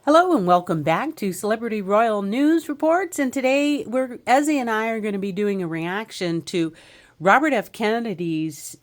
Hello and welcome back to Celebrity Royal News Reports. And today, Ezzy and I are going to be doing a reaction to Robert F. Kennedy's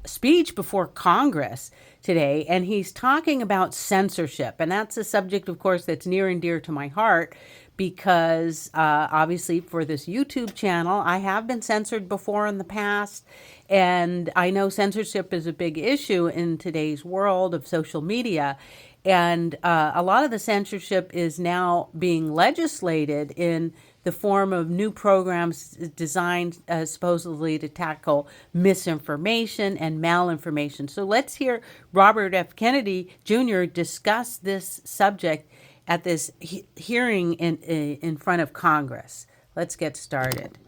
speech before Congress today. And he's talking about censorship. And that's a subject, of course, that's near and dear to my heart because obviously for this YouTube channel, I have been censored before in the past. And I know censorship is a big issue in today's world of social media. And a lot of the censorship is now being legislated in the form of new programs designed supposedly to tackle misinformation and malinformation. So let's hear Robert F. Kennedy Jr. discuss this subject at this hearing in front of Congress. Let's get started.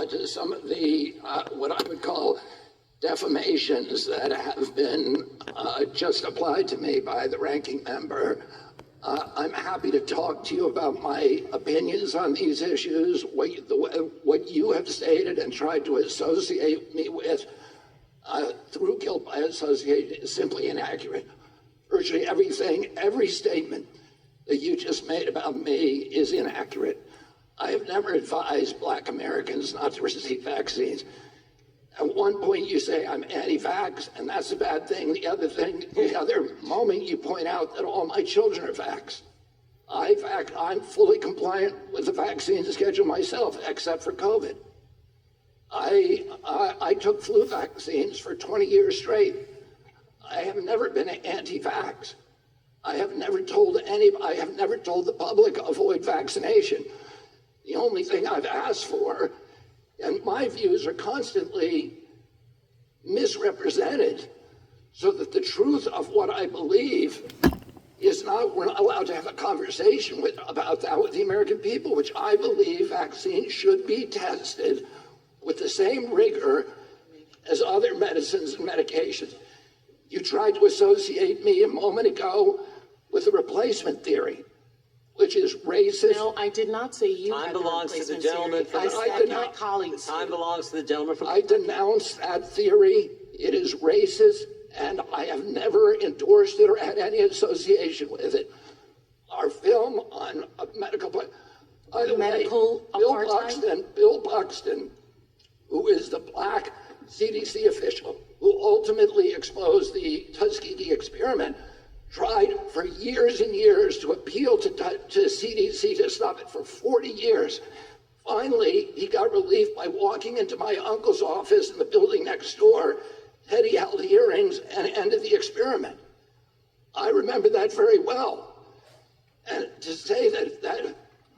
To some of the, what I would call defamations that have been just applied to me by the ranking member. I'm happy to talk to you about my opinions on these issues, what you have stated and tried to associate me with through guilt by association is simply inaccurate. Virtually everything, every statement that you just made about me is inaccurate. I have never advised Black Americans not to receive vaccines. At one point you say I'm anti-vax, and that's a bad thing. The other moment you point out that all my children are vaxxed. I'm fully compliant with the vaccine schedule myself, except for COVID. I took flu vaccines for 20 years straight. I have never been anti-vax. I have never told the public avoid vaccination. The only thing I've asked for, and my views are constantly misrepresented, so that the truth of what I believe is not, we're not allowed to have a conversation about that with the American people, which I believe vaccines should be tested with the same rigor as other medicines and medications. You tried to associate me a moment ago with the replacement theory, which is racist. No, I did not say you. Time belongs to the gentleman. I said my colleagues. Time belongs to the gentleman. I denounce that theory. It is racist, and I have never endorsed it or had any association with it. Our film on medical, by the way, Bill Buxton, who is the Black CDC official who ultimately exposed the Tuskegee experiment, tried for years and years to appeal to CDC to stop it for 40 years. Finally, he got relief by walking into my uncle's office in the building next door. He held hearings and ended the experiment. I remember that very well. And to say that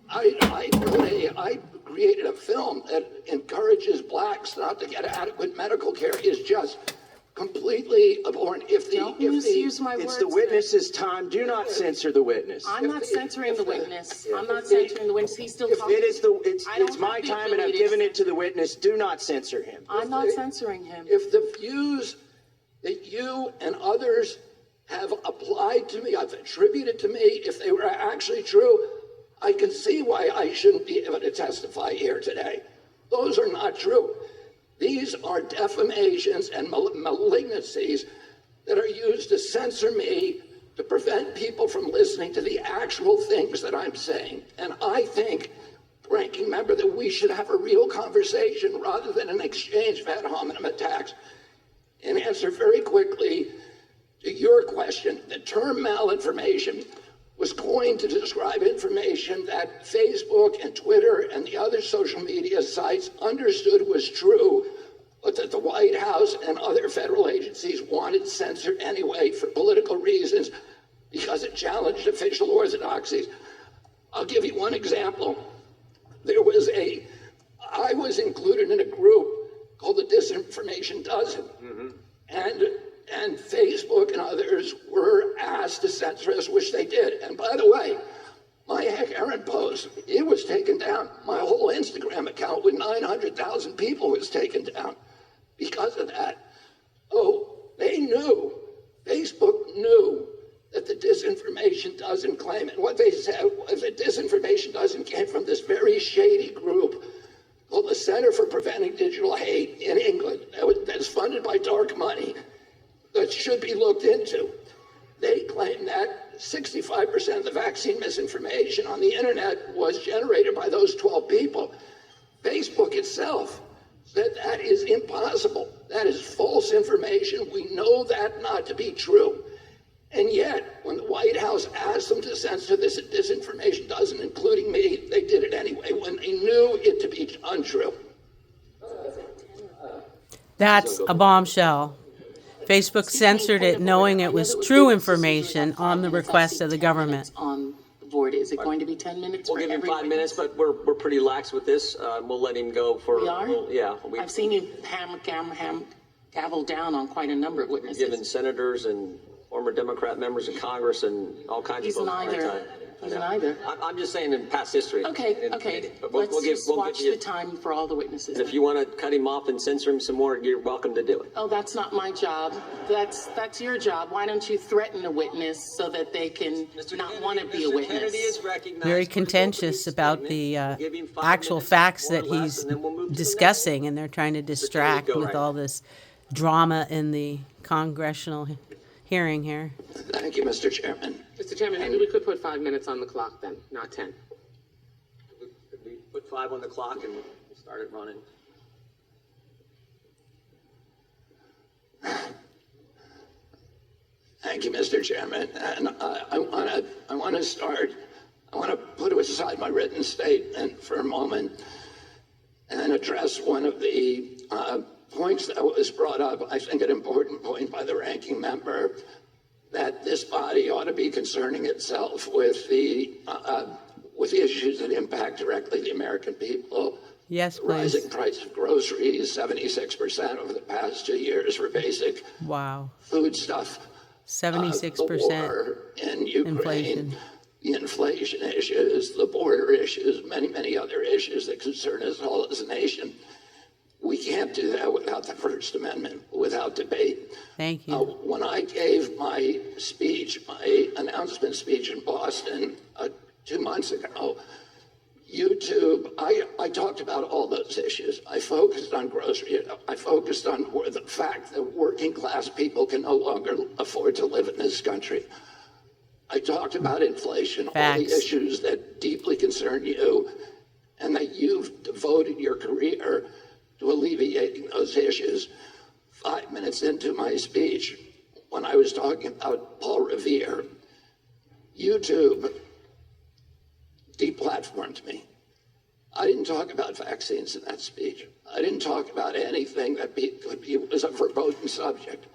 I created a film that encourages Blacks not to get adequate medical care is just completely abhorrent. It's the witness's time. Do not censor the witness. I'm not censoring the witness. I'm not censoring the witness. He's still talking. It's my time, and I've given it to the witness. Do not censor him. I'm not censoring him. If the views that you and others have applied to me, I've attributed to me, if they were actually true, I can see why I shouldn't be able to testify here today. Those are not true. These are defamations and malignancies that are used to censor me, to prevent people from listening to the actual things that I'm saying. And I think, ranking member, that we should have a real conversation rather than an exchange of ad hominem attacks. And answer very quickly to your question, the term malinformation was coined to describe information that Facebook and Twitter and the other social media sites understood was true, but that the White House and other federal agencies wanted censored anyway for political reasons because it challenged official orthodoxies. I'll give you one example. I was included in a group called the Disinformation Dozen. And Facebook and others were asked to censor us, which they did. And by the way, my Heck Aaron post, it was taken down. My whole Instagram account with 900,000 people was taken down because of that. Oh, they knew, Facebook knew that the Disinformation Dozen claim, and what they said was the Disinformation Dozen came from this very shady group called the Center for Preventing Digital Hate in England that's funded funded by dark money that should be looked into. They claim that 65% of the vaccine misinformation on the internet was generated by those 12 people. Facebook itself said that is impossible. That is false information. We know that not to be true. And yet, when the White House asked them to censor this disinformation dozen, including me, they did it anyway when they knew it to be untrue. That's a bombshell. Facebook censored it knowing it was true information on the request of the government. On the board, is it going to be 10 minutes? We'll give him 5 minutes, but we're pretty lax with this. We'll let him go for. We are? I've seen you gavel down on quite a number of witnesses. given senators and former Democrat members of Congress and all kinds He's of folks. neither. He's neither. I'm just saying in past history. Okay. But Let's just watch the time for all the witnesses. And if you want to cut him off and censor him some more, you're welcome to do it. Oh, that's not my job. That's your job. Why don't you threaten a witness so that they can not want to be a witness? Kennedy is recognized Very for his contentious opening about statement. the We'll give him 5 actual minutes, facts more or that less, he's and then we'll move to the next discussing, one. and they're trying to Go distract with right all ahead. this drama in the congressional hearing here. Thank you, Mr. Chairman. Mr. Chairman, maybe we could put 5 minutes on the clock then, not 10. Could we put 5 on the clock and start it running? Thank you, Mr. Chairman. And I want to put aside my written statement for a moment and address one of the points that was brought up. I think an important point by the ranking member, that this body ought to be concerning itself with the issues that impact directly the American people. Yes, Rising please. price of groceries, 76% over the past 2 years for basic Wow. foodstuff. The 76% war in Ukraine, inflation. the inflation issues, the border issues, many other issues that concern us all as a nation. We can't do that without the First Amendment, without debate. Thank you. When I gave my speech, my announcement speech in Boston 2 months ago, YouTube, I talked about all those issues. I focused on grocery. I focused on the fact that working class people can no longer afford to live in this country. I talked about inflation, all the Facts. issues that deeply concern you, and that you've devoted your career to alleviating those issues. 5 minutes into my speech, when I was talking about Paul Revere, YouTube deplatformed me. I didn't talk about vaccines in that speech. I didn't talk about anything that was a verboten subject.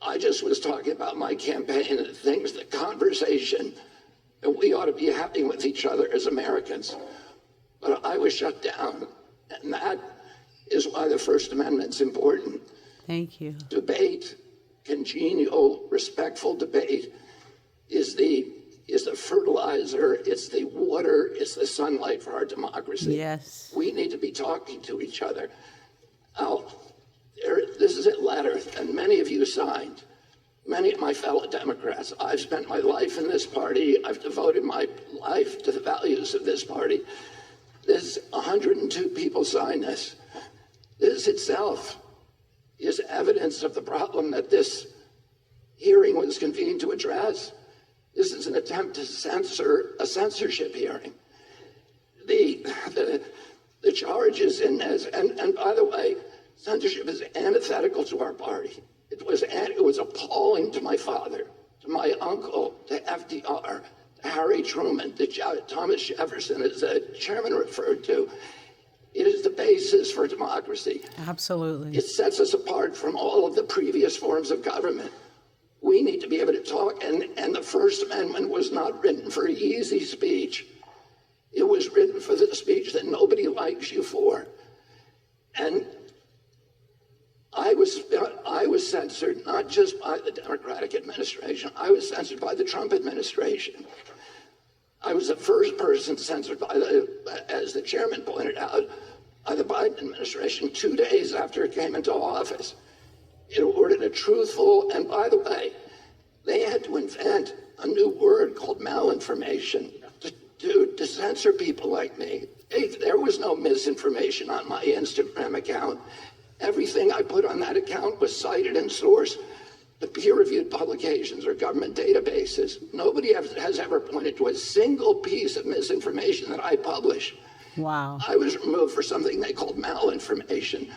I just was talking about my campaign and things, the conversation that we ought to be having with each other as Americans. But I was shut down, and that is why the First Amendment's important. Thank you. Debate, congenial, respectful debate is the fertilizer, it's the water, it's the sunlight for our democracy. Yes. We need to be talking to each other. Now, this is a letter that many of you signed, many of my fellow Democrats. I've spent my life in this party. I've devoted my life to the values of this party. There's 102 people signed this. This itself is evidence of the problem that this hearing was convened to address. This is an attempt to censor a censorship hearing. The charges in this, and by the way, censorship is antithetical to our party. It was appalling to my father, to my uncle, to FDR, to Harry Truman, to Thomas Jefferson, as the chairman referred to. It is the basis for democracy. Absolutely. It sets us apart from all of the previous forms of government. We need to be able to talk, and the First Amendment was not written for easy speech. It was written for the speech that nobody likes you for. And I was censored not just by the Democratic administration, I was censored by the Trump administration. I was the first person censored by as the chairman pointed out, by the Biden administration 2 days after it came into office. It ordered a truthful, and by the way, they had to invent a new word called malinformation to censor people like me. There was no misinformation on my Instagram account. Everything I put on that account was cited and sourced to peer-reviewed publications or government databases. Nobody has ever pointed to a single piece of misinformation that I publish. Wow. I was removed for something they called malinformation.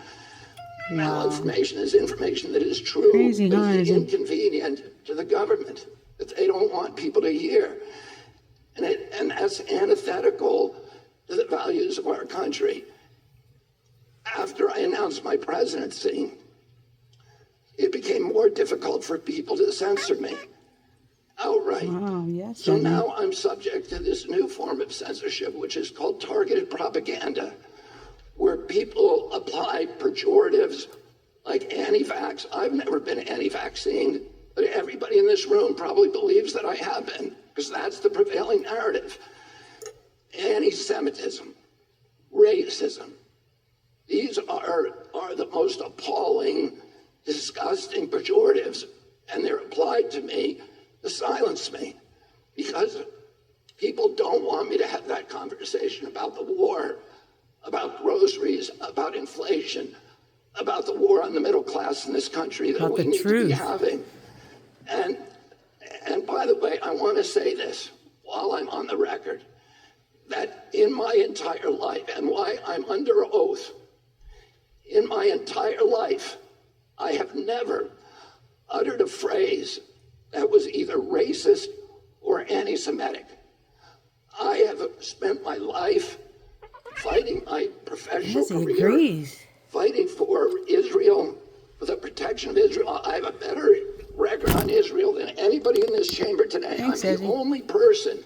Wow. Malinformation is information that is true, Crazy, but huh, is isn't it? inconvenient to the government, that they don't want people to hear. And that's antithetical to the values of our country. After I announced my presidency, it became more difficult for people to censor me outright. Wow, yes. So Eddie. now I'm subject to this new form of censorship, which is called targeted propaganda, where people apply pejoratives like anti-vax. I've never been anti-vaccine, but everybody in this room probably believes that I have been, because that's the prevailing narrative. Anti-Semitism, racism. These are the most appalling, disgusting pejoratives, and they're applied to me to silence me, because people don't want me to have that conversation about the war, about groceries, about inflation, about the war on the middle class in this country that About we the need to truth. be having. And by the way, I want to say this while I'm on the record, that in my entire life, and why I'm under oath, in my entire life, I have never uttered a phrase that was either racist or anti-Semitic. I have spent my life fighting my professional Yes, he career, agrees. fighting for Israel, for the protection of Israel. I have a better record on Israel than anybody in this chamber today. Thanks, I'm Eddie. the only person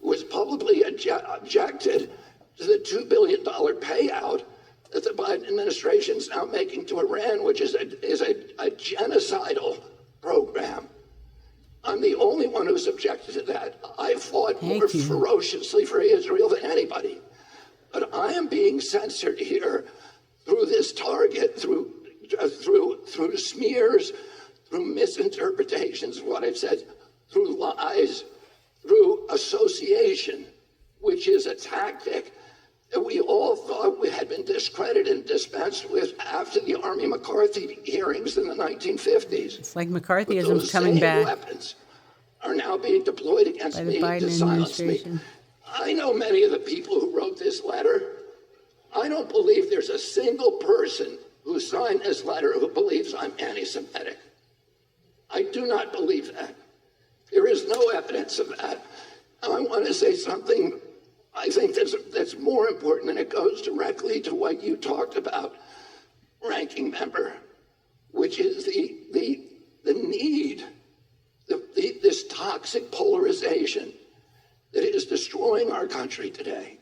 who has publicly objected to the $2 billion payout that the Biden administration is now making to Iran, which is a genocidal program. I'm the only one who's objected to that. I fought Thank more you. ferociously for Israel than anybody. But I am being censored here through this target, through smears, through misinterpretations of what I've said, through lies, through association, which is a tactic that we all thought we had been discredited and dispensed with after the Army McCarthy hearings in the 1950s. It's like But McCarthyism's those coming same back weapons are now being deployed against by the me Biden to silence me. administration. I know many of the people who wrote this letter. I don't believe there's a single person who signed this letter who believes I'm anti-Semitic. I do not believe that. There is no evidence of that. And I want to say something I think that's more important, and it goes directly to what you talked about, ranking member, which is the need, this toxic polarization that is destroying our country today.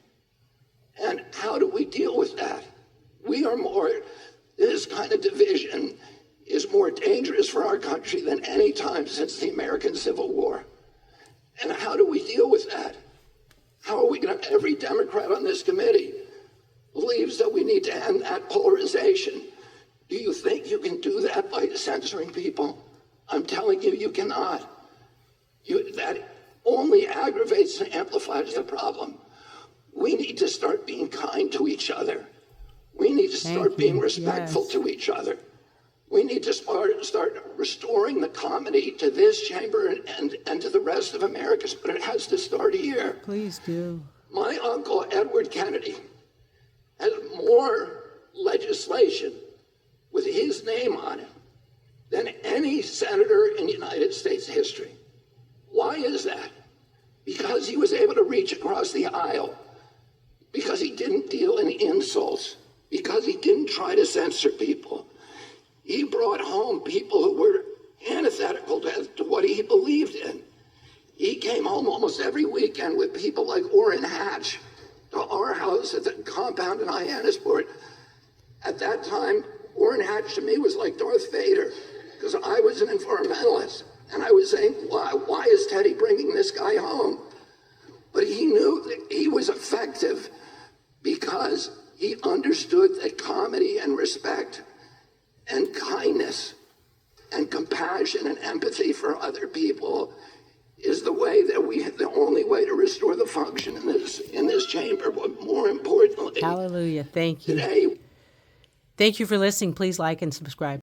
And how do we deal with that? This kind of division is more dangerous for our country than any time since the American Civil War. And how do we deal with that? How are we going to, every Democrat on this committee believes that we need to end that polarization. Do you think you can do that by censoring people? I'm telling you, you cannot. That only aggravates and amplifies the problem. We need to start being kind to each other. We need to start being respectful to each other. We need to start restoring the comedy to this chamber and to the rest of America, but it has to start here. Please do. My uncle, Edward Kennedy, has more legislation with his name on it than any senator in United States history. Why is that? Because he was able to reach across the aisle, because he didn't deal in insults, because he didn't try to censor people. He brought home people who were antithetical to what he believed in. He came home almost every weekend with people like Orrin Hatch to our house at the compound in Hyannisport. At that time, Orrin Hatch to me was like Darth Vader, because I was an environmentalist. And I was saying, why is Teddy bringing this guy home? But he knew that he was effective because he understood that comedy and respect and kindness and compassion and empathy for other people is the way that the only way to restore the function in this chamber. But more importantly, Hallelujah. Thank you. today, Thank you for listening. Please like and subscribe.